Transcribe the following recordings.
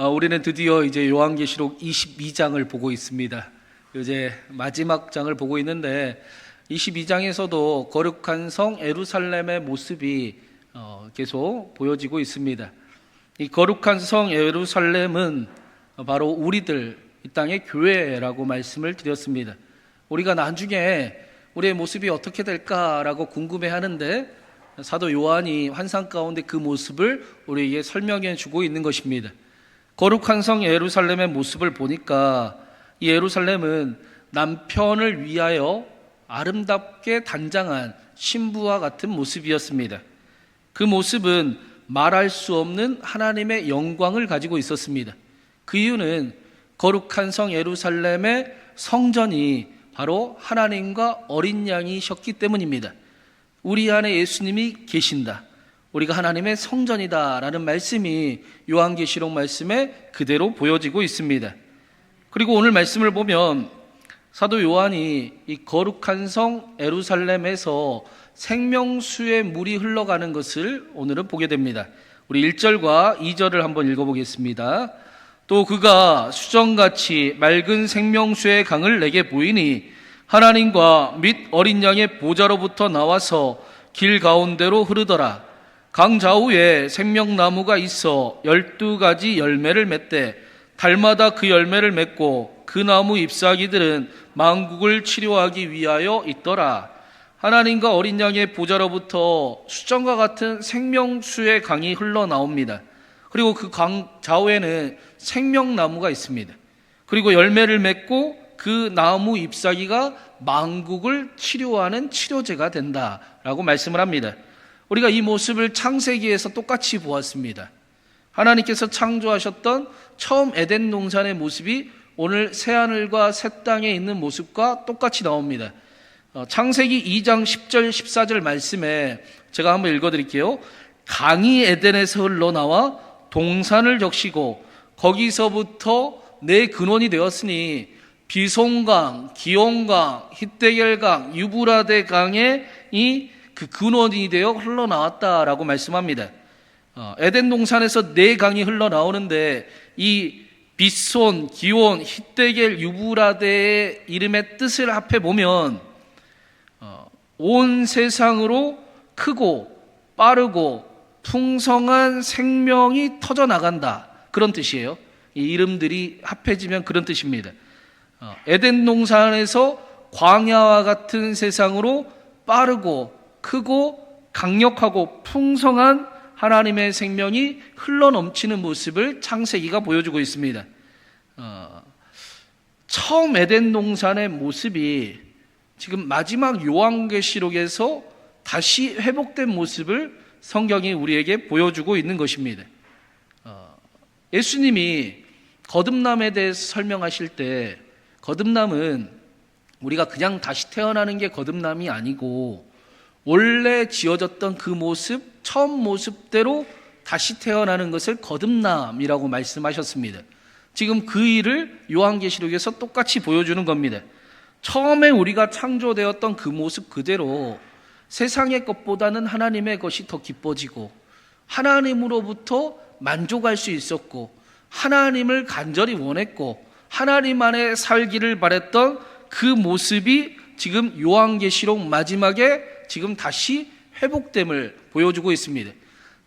우리는 드디어 이제 요한계시록 22장을 보고 있습니다. 이제 마지막 장을 보고 있는데 22장에서도 거룩한 성 예루살렘의 모습이 계속 보여지고 있습니다. 이 거룩한 성 예루살렘은 바로 우리들, 이 땅의 교회라고 말씀을 드렸습니다. 우리가 나중에 우리의 모습이 어떻게 될까라고 궁금해하는데 사도 요한이 환상 가운데 그 모습을 우리에게 설명해 주고 있는 것입니다. 거룩한 성 예루살렘의 모습을 보니까 이 예루살렘은 남편을 위하여 아름답게 단장한 신부와 같은 모습이었습니다. 그 모습은 말할 수 없는 하나님의 영광을 가지고 있었습니다. 그 이유는 거룩한 성 예루살렘의 성전이 바로 하나님과 어린 양이셨기 때문입니다. 우리 안에 예수님이 계신다, 우리가 하나님의 성전이다 라는 말씀이 요한계시록 말씀에 그대로 보여지고 있습니다. 그리고 오늘 말씀을 보면 사도 요한이 이 거룩한 성 예루살렘에서 생명수의 물이 흘러가는 것을 오늘은 보게 됩니다. 우리 1절과 2절을 한번 읽어보겠습니다. 또 그가 수정같이 맑은 생명수의 강을 내게 보이니 하나님과 및 어린 양의 보좌로부터 나와서 길 가운데로 흐르더라. 강 좌우에 생명나무가 있어 12가지 열매를 맺되 달마다 그 열매를 맺고 그 나무 잎사귀들은 만국을 치료하기 위하여 있더라. 하나님과 어린 양의 보좌로부터 수정과 같은 생명수의 강이 흘러나옵니다. 그리고 그 강 좌우에는 생명나무가 있습니다. 그리고 열매를 맺고 그 나무 잎사귀가 만국을 치료하는 치료제가 된다라고 말씀을 합니다. 우리가 이 모습을 창세기에서 똑같이 보았습니다. 하나님께서 창조하셨던 처음 에덴 동산의 모습이 오늘 새하늘과 새 땅에 있는 모습과 똑같이 나옵니다. 창세기 2장 10절 14절 말씀에 제가 한번 읽어드릴게요. 강이 에덴에서 흘러나와 동산을 적시고 거기서부터 내 근원이 되었으니 비송강, 기온강, 히데겔강, 유브라데 강에 그 근원이 되어 흘러나왔다라고 말씀합니다. 에덴 동산에서 네 강이 흘러나오는데 이 비손, 기온, 히데겔, 유브라데의 이름의 뜻을 합해 보면 온 세상으로 크고 빠르고 풍성한 생명이 터져나간다, 그런 뜻이에요. 이 이름들이 합해지면 그런 뜻입니다. 에덴 동산에서 광야와 같은 세상으로 빠르고 크고 강력하고 풍성한 하나님의 생명이 흘러넘치는 모습을 창세기가 보여주고 있습니다. 처음 에덴 동산의 모습이 지금 마지막 요한계시록에서 다시 회복된 모습을 성경이 우리에게 보여주고 있는 것입니다. 예수님이 거듭남에 대해서 설명하실 때 거듭남은 우리가 그냥 다시 태어나는 게 거듭남이 아니고 원래 지어졌던 그 모습, 처음 모습대로 다시 태어나는 것을 거듭남이라고 말씀하셨습니다. 지금 그 일을 요한계시록에서 똑같이 보여주는 겁니다. 처음에 우리가 창조되었던 그 모습 그대로 세상의 것보다는 하나님의 것이 더 기뻐지고 하나님으로부터 만족할 수 있었고 하나님을 간절히 원했고 하나님 안에 살기를 바랬던 그 모습이 지금 요한계시록 마지막에 지금 다시 회복됨을 보여주고 있습니다.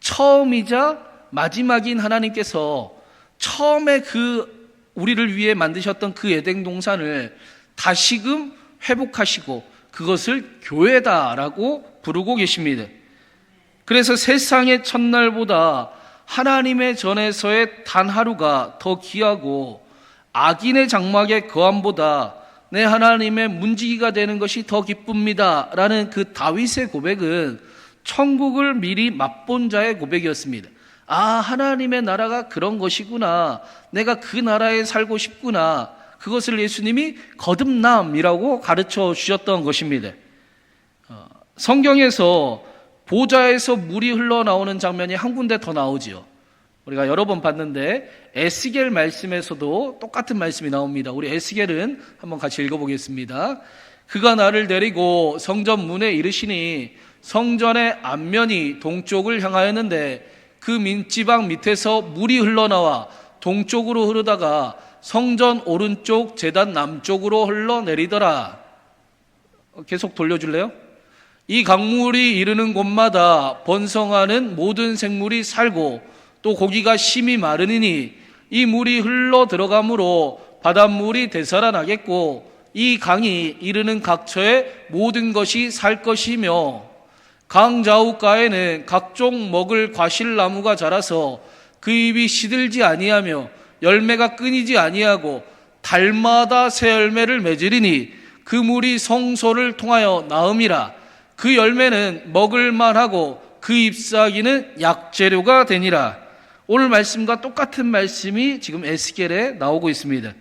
처음이자 마지막인 하나님께서 처음에 그 우리를 위해 만드셨던 그 에덴 동산을 다시금 회복하시고 그것을 교회다라고 부르고 계십니다. 그래서 세상의 첫날보다 하나님의 전에서의 단 하루가 더 귀하고 악인의 장막의 거함보다 내 하나님의 문지기가 되는 것이 더 기쁩니다 라는 그 다윗의 고백은 천국을 미리 맛본 자의 고백이었습니다. 아, 하나님의 나라가 그런 것이구나, 내가 그 나라에 살고 싶구나, 그것을 예수님이 거듭남이라고 가르쳐 주셨던 것입니다. 성경에서 보좌에서 물이 흘러나오는 장면이 한 군데 더 나오지요. 우리가 여러 번 봤는데 에스겔 말씀에서도 똑같은 말씀이 나옵니다. 우리 에스겔은 한번 같이 읽어보겠습니다. 그가 나를 데리고 성전 문에 이르시니 성전의 앞면이 동쪽을 향하였는데 그 민지방 밑에서 물이 흘러나와 동쪽으로 흐르다가 성전 오른쪽 제단 남쪽으로 흘러내리더라. 계속 돌려줄래요? 이 강물이 이르는 곳마다 번성하는 모든 생물이 살고 또 고기가 심히 마르니니 이 물이 흘러 들어가므로 바닷물이 되살아나겠고 이 강이 이르는 각처에 모든 것이 살 것이며 강 좌우가에는 각종 먹을 과실나무가 자라서 그 잎이 시들지 아니하며 열매가 끊이지 아니하고 달마다 새 열매를 맺으리니 그 물이 성소를 통하여 나음이라. 그 열매는 먹을 만하고 그 잎사귀는 약재료가 되니라. 오늘 말씀과 똑같은 말씀이 지금 에스겔에 나오고 있습니다.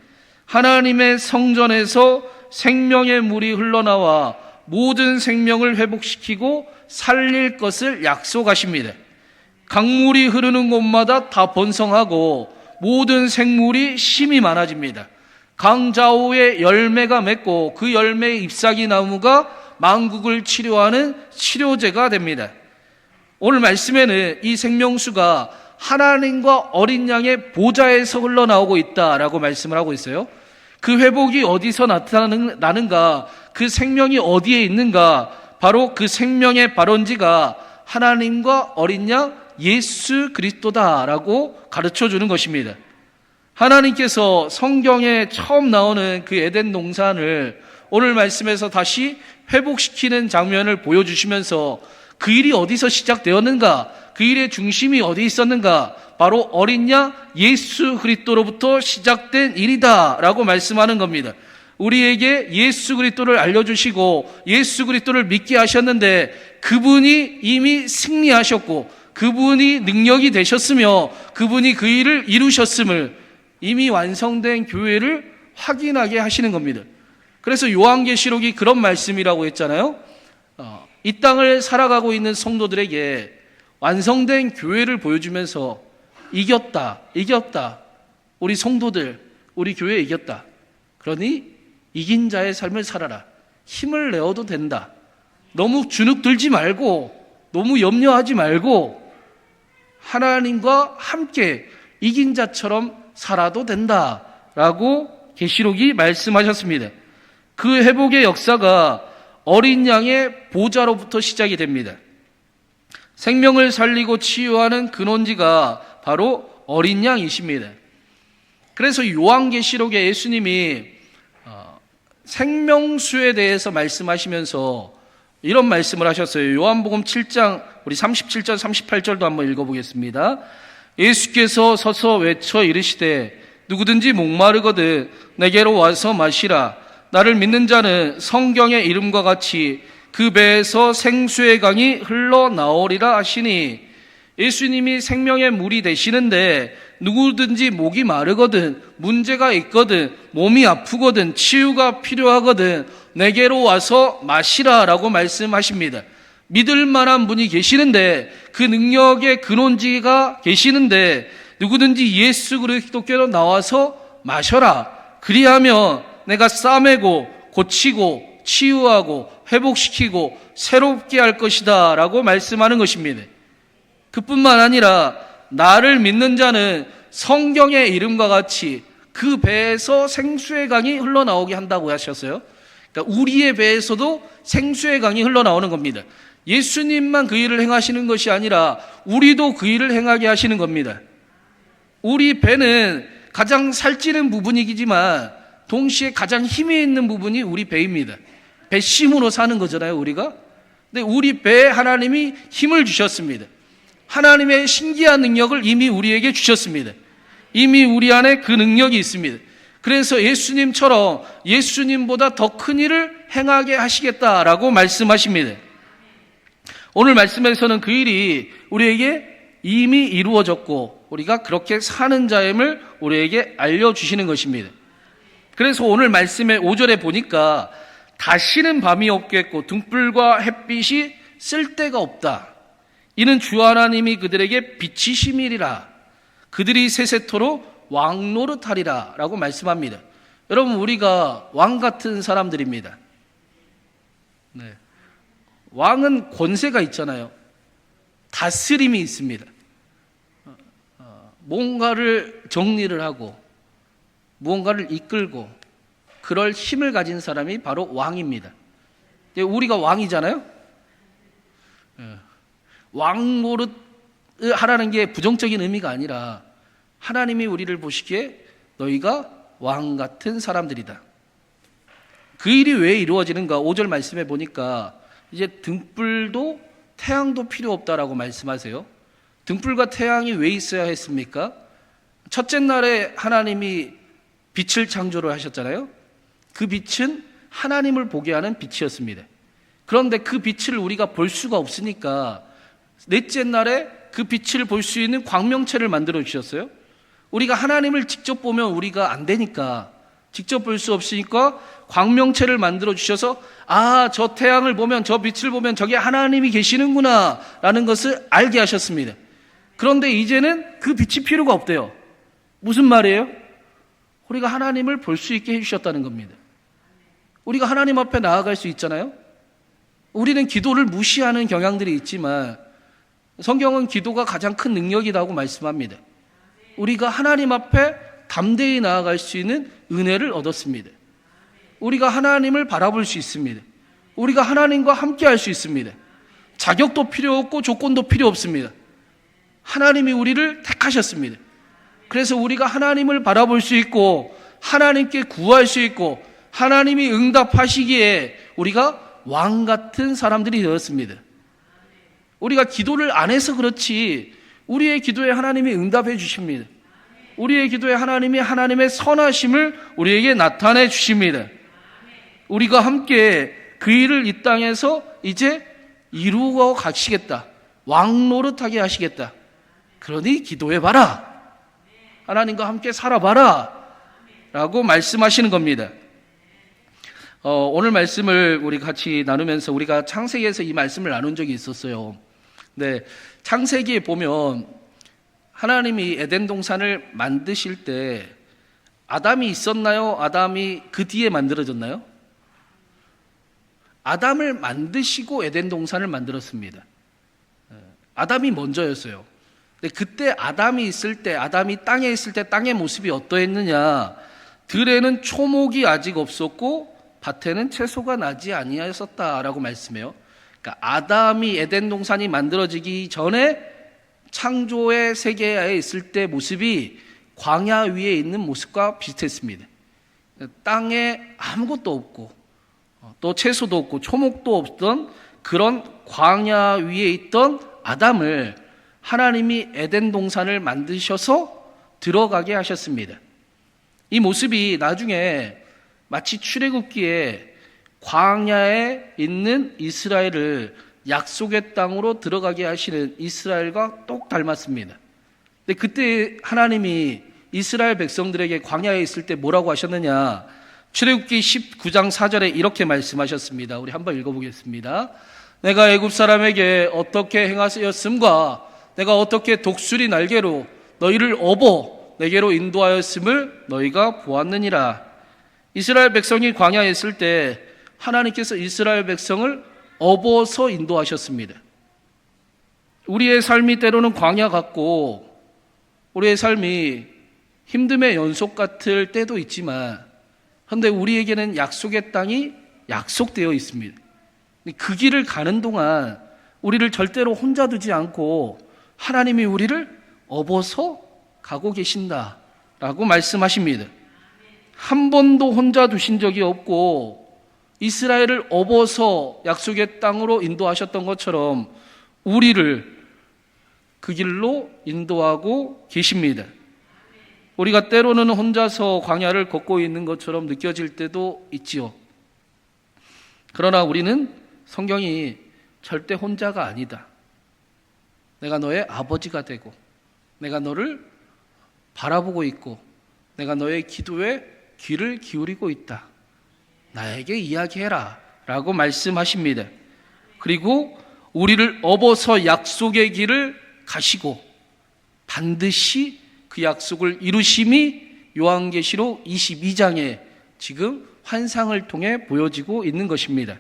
하나님의 성전에서 생명의 물이 흘러나와 모든 생명을 회복시키고 살릴 것을 약속하십니다. 강물이 흐르는 곳마다 다 번성하고 모든 생물이 심히 많아집니다. 강 좌우에 열매가 맺고 그 열매의 잎사귀 나무가 만국을 치료하는 치료제가 됩니다. 오늘 말씀에는 이 생명수가 하나님과 어린 양의 보좌에서 흘러나오고 있다라고 말씀을 하고 있어요. 그 회복이 어디서 나는가, 그 생명이 어디에 있는가, 바로 그 생명의 발원지가 하나님과 어린 양 예수 그리스도다라고 가르쳐 주는 것입니다. 하나님께서 성경에 처음 나오는 그 에덴 동산을 오늘 말씀에서 다시 회복시키는 장면을 보여주시면서 그 일이 어디서 시작되었는가, 그 일의 중심이 어디 있었는가, 바로 어린 양 예수 그리스도로부터 시작된 일이다 라고 말씀하는 겁니다. 우리에게 예수 그리스도를 알려주시고 예수 그리스도를 믿게 하셨는데 그분이 이미 승리하셨고 그분이 능력이 되셨으며 그분이 그 일을 이루셨음을 이미 완성된 교회를 확인하게 하시는 겁니다. 그래서 요한계시록이 그런 말씀이라고 했잖아요. 이 땅을 살아가고 있는 성도들에게 완성된 교회를 보여주면서 이겼다. 우리 성도들, 우리 교회 이겼다. 그러니 이긴 자의 삶을 살아라. 힘을 내어도 된다. 너무 주눅 들지 말고 너무 염려하지 말고 하나님과 함께 이긴 자처럼 살아도 된다라고 계시록이 말씀하셨습니다. 그 회복의 역사가 어린 양의 보좌로부터 시작이 됩니다. 생명을 살리고 치유하는 근원지가 바로 어린 양이십니다. 그래서 요한계시록에 예수님이 생명수에 대해서 말씀하시면서 이런 말씀을 하셨어요. 요한복음 7장 우리 37절 38절도 한번 읽어보겠습니다. 예수께서 서서 외쳐 이르시되 누구든지 목마르거든 내게로 와서 마시라. 나를 믿는 자는 성경의 이름과 같이 그 배에서 생수의 강이 흘러나오리라 하시니, 예수님이 생명의 물이 되시는데 누구든지 목이 마르거든 문제가 있거든 몸이 아프거든 치유가 필요하거든 내게로 와서 마시라 라고 말씀하십니다. 믿을 만한 분이 계시는데 그 능력의 근원지가 계시는데 누구든지 예수 그리스도께로 나와서 마셔라. 그리하면 내가 싸매고 고치고 치유하고 회복시키고 새롭게 할 것이다 라고 말씀하는 것입니다. 그뿐만 아니라 나를 믿는 자는 성경의 이름과 같이 그 배에서 생수의 강이 흘러나오게 한다고 하셨어요. 그러니까 우리의 배에서도 생수의 강이 흘러나오는 겁니다. 예수님만 그 일을 행하시는 것이 아니라 우리도 그 일을 행하게 하시는 겁니다. 우리 배는 가장 살찌는 부분이지만 동시에 가장 힘이 있는 부분이 우리 배입니다. 배심으로 사는 거잖아요, 우리가. 근데 우리 배에 하나님이 힘을 주셨습니다. 하나님의 신기한 능력을 이미 우리에게 주셨습니다. 이미 우리 안에 그 능력이 있습니다. 그래서 예수님처럼 예수님보다 더 큰 일을 행하게 하시겠다라고 말씀하십니다. 오늘 말씀에서는 그 일이 우리에게 이미 이루어졌고 우리가 그렇게 사는 자임을 우리에게 알려주시는 것입니다. 그래서 오늘 말씀의 5절에 보니까 다시는 밤이 없겠고 등불과 햇빛이 쓸데가 없다. 이는 주 하나님이 그들에게 빛이심이리라. 그들이 세세토록 왕노릇하리라 라고 말씀합니다. 여러분, 우리가 왕 같은 사람들입니다. 네. 왕은 권세가 있잖아요. 다스림이 있습니다. 뭔가를 정리를 하고 무언가를 이끌고 그럴 힘을 가진 사람이 바로 왕입니다. 우리가 왕이잖아요. 왕 노릇 하라는 게 부정적인 의미가 아니라 하나님이 우리를 보시기에 너희가 왕 같은 사람들이다. 그 일이 왜 이루어지는가? 5절 말씀해 보니까 이제 등불도 태양도 필요 없다라고 말씀하세요. 등불과 태양이 왜 있어야 했습니까? 첫째 날에 하나님이 빛을 창조를 하셨잖아요. 그 빛은 하나님을 보게 하는 빛이었습니다. 그런데 그 빛을 우리가 볼 수가 없으니까 넷째 날에 그 빛을 볼 수 있는 광명체를 만들어 주셨어요. 우리가 하나님을 직접 보면 우리가 안 되니까, 직접 볼 수 없으니까 광명체를 만들어 주셔서 저 태양을 보면, 저 빛을 보면 저게 하나님이 계시는구나 라는 것을 알게 하셨습니다. 그런데 이제는 그 빛이 필요가 없대요. 무슨 말이에요? 우리가 하나님을 볼 수 있게 해주셨다는 겁니다. 우리가 하나님 앞에 나아갈 수 있잖아요. 우리는 기도를 무시하는 경향들이 있지만 성경은 기도가 가장 큰 능력이라고 말씀합니다. 우리가 하나님 앞에 담대히 나아갈 수 있는 은혜를 얻었습니다. 우리가 하나님을 바라볼 수 있습니다. 우리가 하나님과 함께 할 수 있습니다. 자격도 필요 없고 조건도 필요 없습니다. 하나님이 우리를 택하셨습니다. 그래서 우리가 하나님을 바라볼 수 있고 하나님께 구할 수 있고 하나님이 응답하시기에 우리가 왕 같은 사람들이 되었습니다. 우리가 기도를 안 해서 그렇지 우리의 기도에 하나님이 응답해 주십니다. 우리의 기도에 하나님이 하나님의 선하심을 우리에게 나타내 주십니다. 우리가 함께 그 일을 이 땅에서 이제 이루어 가시겠다. 왕 노릇하게 하시겠다. 그러니 기도해봐라. 하나님과 함께 살아봐라 라고 말씀하시는 겁니다. 오늘 말씀을 우리 같이 나누면서 우리가 창세기에서 이 말씀을 나눈 적이 있었어요. 네, 창세기에 보면 하나님이 에덴 동산을 만드실 때 아담이 있었나요? 아담이 그 뒤에 만들어졌나요? 아담을 만드시고 에덴 동산을 만들었습니다. 아담이 먼저였어요. 근데 그때 아담이 있을 때, 아담이 땅에 있을 때 땅의 모습이 어떠했느냐? 들에는 초목이 아직 없었고 밭에는 채소가 나지 아니하였었다라고 말씀해요. 그러니까 아담이 에덴 동산이 만들어지기 전에 창조의 세계에 있을 때 모습이 광야 위에 있는 모습과 비슷했습니다. 땅에 아무것도 없고 또 채소도 없고 초목도 없던 그런 광야 위에 있던 아담을 하나님이 에덴 동산을 만드셔서 들어가게 하셨습니다. 이 모습이 나중에 마치 출애굽기에 광야에 있는 이스라엘을 약속의 땅으로 들어가게 하시는 이스라엘과 똑 닮았습니다. 근데 그때 하나님이 이스라엘 백성들에게 광야에 있을 때 뭐라고 하셨느냐? 출애굽기 19장 4절에 이렇게 말씀하셨습니다. 우리 한번 읽어보겠습니다. 내가 애굽 사람에게 어떻게 행하였음과 내가 어떻게 독수리 날개로 너희를 업어 내게로 인도하였음을 너희가 보았느니라. 이스라엘 백성이 광야에 있을 때 하나님께서 이스라엘 백성을 업어서 인도하셨습니다. 우리의 삶이 때로는 광야 같고 우리의 삶이 힘듦의 연속 같을 때도 있지만 그런데 우리에게는 약속의 땅이 약속되어 있습니다. 그 길을 가는 동안 우리를 절대로 혼자 두지 않고 하나님이 우리를 업어서 가고 계신다라고 말씀하십니다. 한 번도 혼자 두신 적이 없고 이스라엘을 업어서 약속의 땅으로 인도하셨던 것처럼 우리를 그 길로 인도하고 계십니다. 우리가 때로는 혼자서 광야를 걷고 있는 것처럼 느껴질 때도 있지요. 그러나 우리는 성경이 절대 혼자가 아니다. 내가 너의 아버지가 되고 내가 너를 바라보고 있고 내가 너의 기도에 귀를 기울이고 있다. 나에게 이야기해라 라고 말씀하십니다. 그리고 우리를 업어서 약속의 길을 가시고 반드시 그 약속을 이루심이 요한계시록 22장에 지금 환상을 통해 보여지고 있는 것입니다.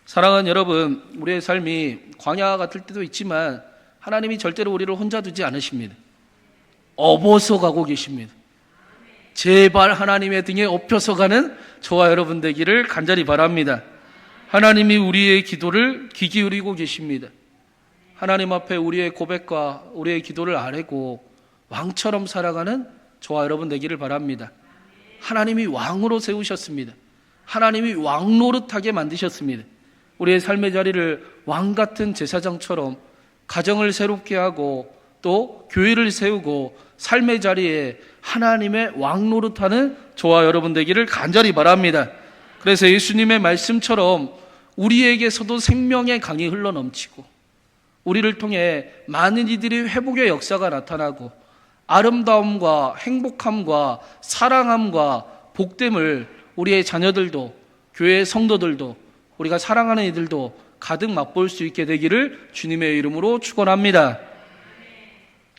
사랑하는 여러분, 우리의 삶이 광야 같을 때도 있지만 하나님이 절대로 우리를 혼자 두지 않으십니다. 업어서 가고 계십니다. 제발 하나님의 등에 업혀서 가는 저와 여러분 되기를 간절히 바랍니다. 하나님이 우리의 기도를 귀 기울이고 계십니다. 하나님 앞에 우리의 고백과 우리의 기도를 아뢰고 왕처럼 살아가는 저와 여러분 되기를 바랍니다. 하나님이 왕으로 세우셨습니다. 하나님이 왕 노릇하게 만드셨습니다. 우리의 삶의 자리를 왕 같은 제사장처럼 가정을 새롭게 하고 또 교회를 세우고 삶의 자리에 하나님의 왕 노릇하는 저와 여러분 되기를 간절히 바랍니다. 그래서 예수님의 말씀처럼 우리에게서도 생명의 강이 흘러넘치고 우리를 통해 많은 이들이 회복의 역사가 나타나고 아름다움과 행복함과 사랑함과 복됨을 우리의 자녀들도 교회의 성도들도 우리가 사랑하는 이들도 가득 맛볼 수 있게 되기를 주님의 이름으로 축원합니다.